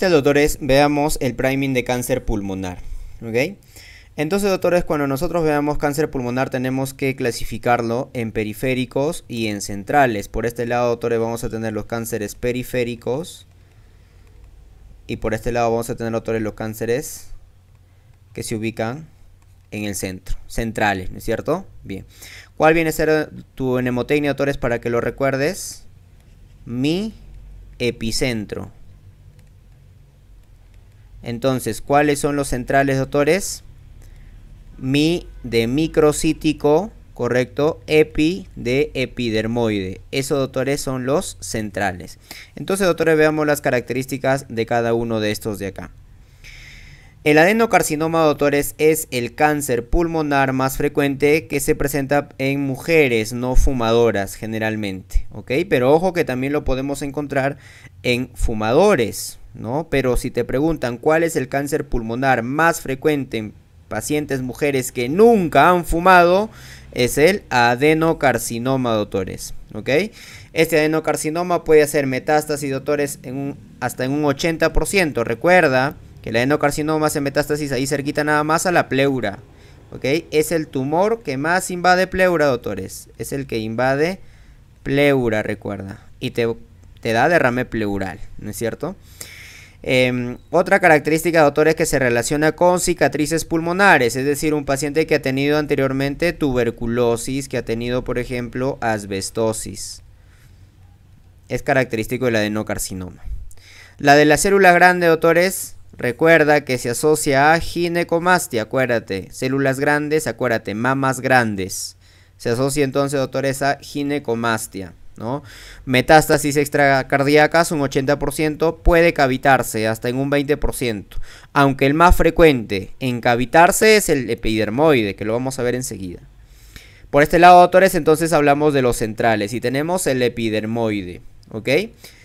tal, doctores? Veamos el priming de cáncer pulmonar, ¿ok? Entonces, doctores, cuando nosotros veamos cáncer pulmonar tenemos que clasificarlo en periféricos y en centrales. Por este lado, doctores, vamos a tener los cánceres periféricos y por este lado vamos a tener, doctores, los cánceres que se ubican en el centro, centrales, ¿no es cierto? Bien. ¿Cuál viene a ser tu mnemotecnia, doctores, para que lo recuerdes? Mi epicentro. Entonces, ¿cuáles son los centrales, doctores? Mi de microcítico, correcto, epi de epidermoide. Esos, doctores, son los centrales. Entonces, doctores, veamos las características de cada uno de estos de acá. El adenocarcinoma, doctores, es el cáncer pulmonar más frecuente que se presenta en mujeres no fumadoras generalmente, ¿ok? Pero ojo que también lo podemos encontrar en fumadores, ¿no? Pero si te preguntan cuál es el cáncer pulmonar más frecuente en pacientes mujeres que nunca han fumado, es el adenocarcinoma, doctores, ¿ok? Este adenocarcinoma puede hacer metástasis, doctores, hasta en un 80%. Recuerda que el adenocarcinoma hace metástasis ahí cerquita nada más a la pleura, ¿ok? Es el tumor que más invade pleura, doctores. Es el que invade pleura, recuerda. Y te da derrame pleural, ¿no es cierto? Otra característica, doctores, que se relaciona con cicatrices pulmonares, es decir, un paciente que ha tenido anteriormente tuberculosis, que ha tenido, por ejemplo, asbestosis. Es característico del adenocarcinoma. La de las células grandes, doctores, recuerda que se asocia a ginecomastia, acuérdate, células grandes, acuérdate, mamas grandes. Se asocia entonces, doctores, a ginecomastia, ¿no? Metástasis extracardíacas, un 80%, puede cavitarse hasta en un 20%, aunque el más frecuente en cavitarse es el epidermoide, que lo vamos a ver enseguida. Por este lado, doctores, entonces hablamos de los centrales y tenemos el epidermoide, ¿ok?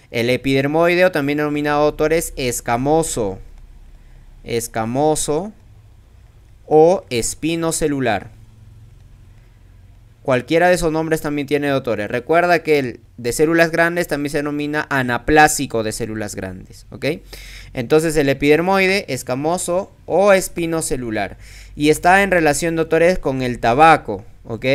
El epidermoide, o también denominado, doctores, escamoso o espinocelular. Cualquiera de esos nombres también tiene, doctores. Recuerda que el de células grandes también se denomina anaplásico de células grandes, ¿ok? Entonces el epidermoide, escamoso o espinocelular. Y está en relación, doctores, con el tabaco, ¿ok?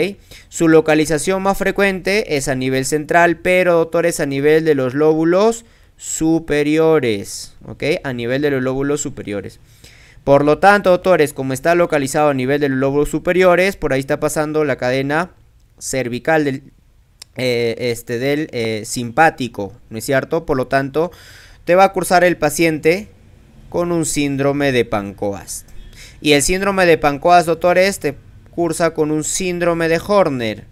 Su localización más frecuente es a nivel central, pero, doctores, a nivel de los lóbulos superiores, ¿ok? A nivel de los lóbulos superiores. Por lo tanto, doctores, como está localizado a nivel de los lóbulos superiores, por ahí está pasando la cadena cervical del simpático, ¿no es cierto? Por lo tanto, te va a cursar el paciente con un síndrome de Pancoast. Y el síndrome de Pancoast, doctores, te cursa con un síndrome de Horner.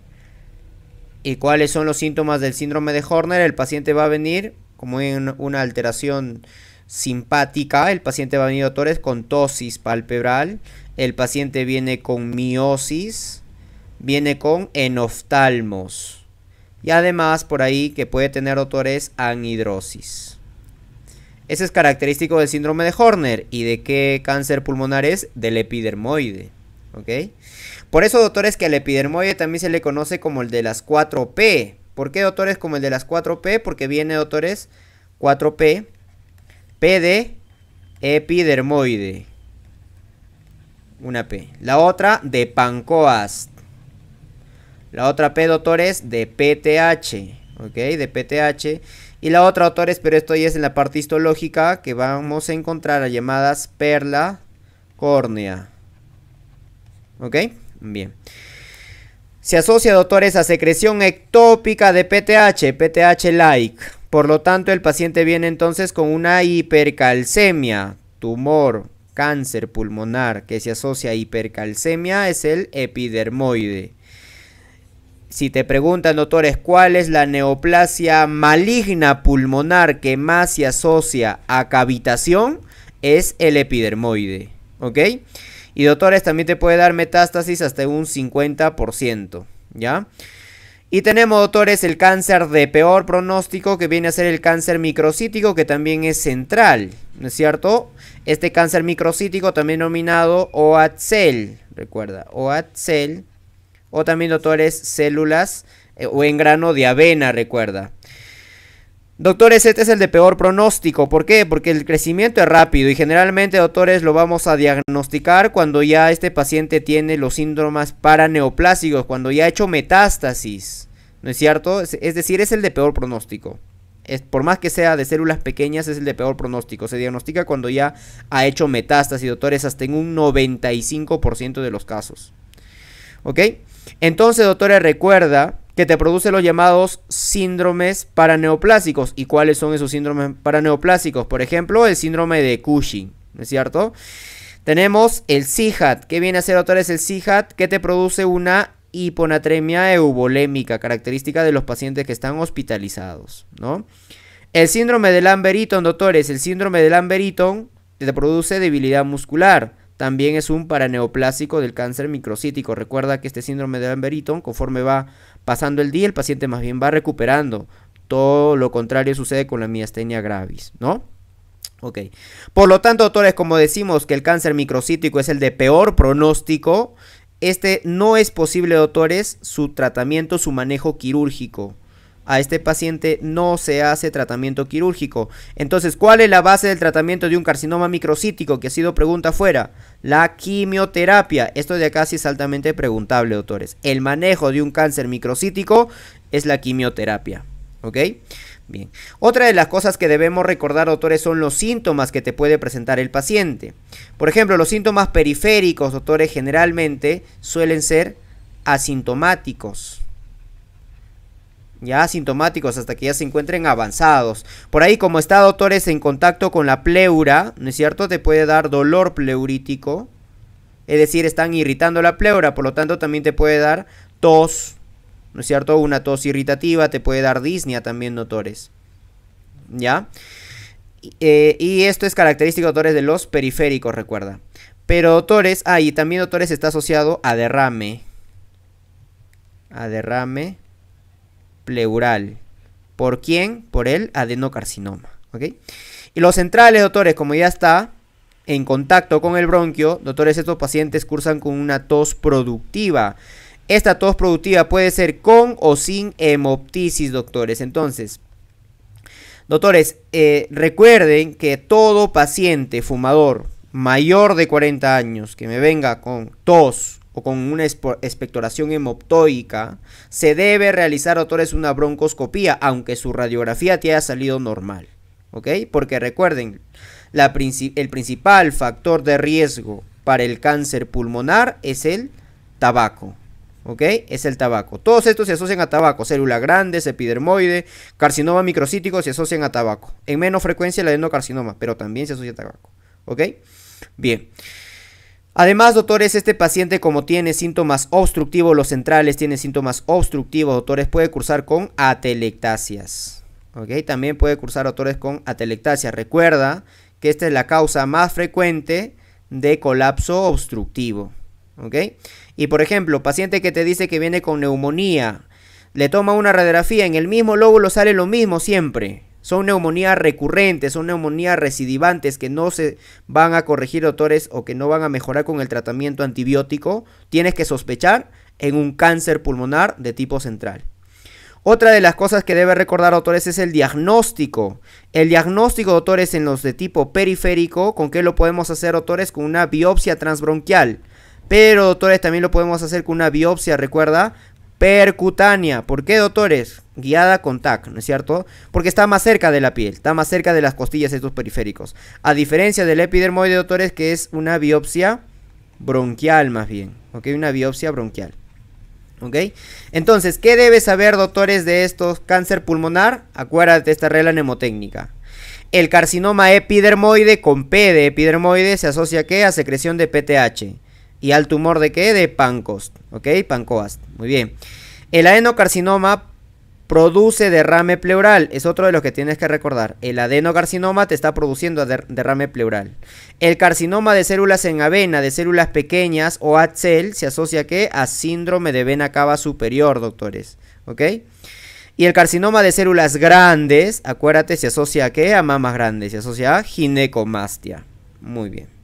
¿Y cuáles son los síntomas del síndrome de Horner? El paciente va a venir como en una alteración simpática. El paciente va a venir, doctores, con tosis palpebral. El paciente viene con miosis. Viene con enoftalmos. Y además, por ahí, que puede tener, doctores, anhidrosis. Ese es característico del síndrome de Horner. ¿Y de qué cáncer pulmonar es? Del epidermoide, ¿ok? Por eso, doctores, que al epidermoide también se le conoce como el de las 4P. ¿Por qué, doctores, como el de las 4P? Porque viene, doctores, 4P. P de epidermoide. Una P. La otra de Pancoast. La otra P, doctores, de PTH. ¿Ok? De PTH. Y la otra, doctores, pero esto ya es en la parte histológica, que vamos a encontrar las llamadas perla córnea. ¿Ok? Bien. Se asocia, doctores, a secreción ectópica de PTH, PTH-like. Por lo tanto, el paciente viene entonces con una hipercalcemia, tumor, cáncer pulmonar que se asocia a hipercalcemia, es el epidermoide. Si te preguntan, doctores, ¿cuál es la neoplasia maligna pulmonar que más se asocia a cavitación? Es el epidermoide, ¿ok? Y, doctores, también te puede dar metástasis hasta un 50%, ¿ya? Y tenemos, doctores, el cáncer de peor pronóstico, que viene a ser el cáncer microcítico, que también es central, ¿no es cierto? Este cáncer microcítico, también denominado OATCEL, recuerda, OATCEL, o también, doctores, células o en grano de avena, recuerda. Doctores, este es el de peor pronóstico. ¿Por qué? Porque el crecimiento es rápido y generalmente, doctores, lo vamos a diagnosticar cuando ya este paciente tiene los síndromes paraneoplásicos, cuando ya ha hecho metástasis, ¿no es cierto? Es decir, es el de peor pronóstico. Por más que sea de células pequeñas, es el de peor pronóstico. Se diagnostica cuando ya ha hecho metástasis, doctores, hasta en un 95% de los casos. ¿Ok? Entonces, doctores, recuerda que te produce los llamados síndromes paraneoplásicos. ¿Y cuáles son esos síndromes paraneoplásicos? Por ejemplo, el síndrome de Cushing, ¿no es cierto? Tenemos el CIHAT. ¿Qué viene a ser, doctores, el CIHAT? Que te produce una hiponatremia euvolémica, característica de los pacientes que están hospitalizados, ¿no? El síndrome de Lambert-Eaton, doctores, el síndrome de Lambert-Eaton te produce debilidad muscular. También es un paraneoplásico del cáncer microcítico. Recuerda que este síndrome de Lambert-Eaton, conforme va pasando el día, el paciente más bien va recuperando. Todo lo contrario sucede con la miastenia gravis, ¿no? Ok. Por lo tanto, doctores, como decimos que el cáncer microcítico es el de peor pronóstico, este no es posible, doctores, su tratamiento, su manejo quirúrgico. A este paciente no se hace tratamiento quirúrgico. Entonces, ¿cuál es la base del tratamiento de un carcinoma microcítico? Que ha sido pregunta afuera. La quimioterapia. Esto de acá sí es altamente preguntable, doctores. El manejo de un cáncer microcítico es la quimioterapia. ¿Ok? Bien. Otra de las cosas que debemos recordar, doctores, son los síntomas que te puede presentar el paciente. Por ejemplo, los síntomas periféricos, doctores, generalmente suelen ser asintomáticos. Ya asintomáticos hasta que ya se encuentren avanzados. Por ahí, como está, doctores, en contacto con la pleura, ¿no es cierto? Te puede dar dolor pleurítico. Es decir, están irritando la pleura, por lo tanto también te puede dar tos, ¿no es cierto? Una tos irritativa, te puede dar disnea también, doctores. ¿Ya? Y esto es característico, doctores, de los periféricos, recuerda. Pero, doctores, y también, doctores, está asociado a derrame. A derrame pleural. ¿Por quién? Por el adenocarcinoma. ¿Ok? Y los centrales, doctores, como ya está en contacto con el bronquio, doctores, estos pacientes cursan con una tos productiva. Esta tos productiva puede ser con o sin hemoptisis, doctores. Entonces, doctores, recuerden que todo paciente fumador mayor de 40 años que me venga con tos o con una expectoración hemoptoica, se debe realizar, doctores, una broncoscopía, aunque su radiografía te haya salido normal. ¿Ok? Porque recuerden, el principal factor de riesgo para el cáncer pulmonar es el tabaco. ¿Ok? Es el tabaco. Todos estos se asocian a tabaco. Célula grande, epidermoide, carcinoma microcítico se asocian a tabaco. En menos frecuencia el adenocarcinoma, pero también se asocia a tabaco. ¿Ok? Bien. Además, doctores, este paciente, como tiene síntomas obstructivos, los centrales tienen síntomas obstructivos, doctores, puede cursar con atelectasias. ¿Ok? También puede cursar, doctores, con atelectasias. Recuerda que esta es la causa más frecuente de colapso obstructivo. ¿Ok? Y por ejemplo, paciente que te dice que viene con neumonía, le toma una radiografía, en el mismo lóbulo sale lo mismo siempre. Son neumonías recurrentes, son neumonías recidivantes que no se van a corregir, doctores, o que no van a mejorar con el tratamiento antibiótico. Tienes que sospechar en un cáncer pulmonar de tipo central. Otra de las cosas que debe recordar, doctores, es el diagnóstico. El diagnóstico, doctores, en los de tipo periférico, ¿con qué lo podemos hacer, doctores? Con una biopsia transbronquial. Pero, doctores, también lo podemos hacer con una biopsia, recuerda, percutánea. ¿Por qué, doctores? Guiada con TAC, ¿no es cierto? Porque está más cerca de la piel, está más cerca de las costillas de estos periféricos. A diferencia del epidermoide, doctores, que es una biopsia bronquial más bien. ¿Ok? Una biopsia bronquial. ¿Ok? Entonces, ¿qué debes saber, doctores, de estos cáncer pulmonar? Acuérdate de esta regla mnemotécnica. El carcinoma epidermoide con P de epidermoide se asocia, ¿qué? A secreción de PTH. ¿Y al tumor de qué? De Pancoast. ¿Ok? Pancoast. Muy bien. El adenocarcinoma produce derrame pleural. Es otro de los que tienes que recordar. El adenocarcinoma te está produciendo derrame pleural. El carcinoma de células en avena, de células pequeñas o ATSEL, se asocia, ¿qué? A síndrome de vena cava superior, doctores. ¿Ok? Y el carcinoma de células grandes, acuérdate, se asocia, ¿a qué? A mamas grandes. Se asocia a ginecomastia. Muy bien.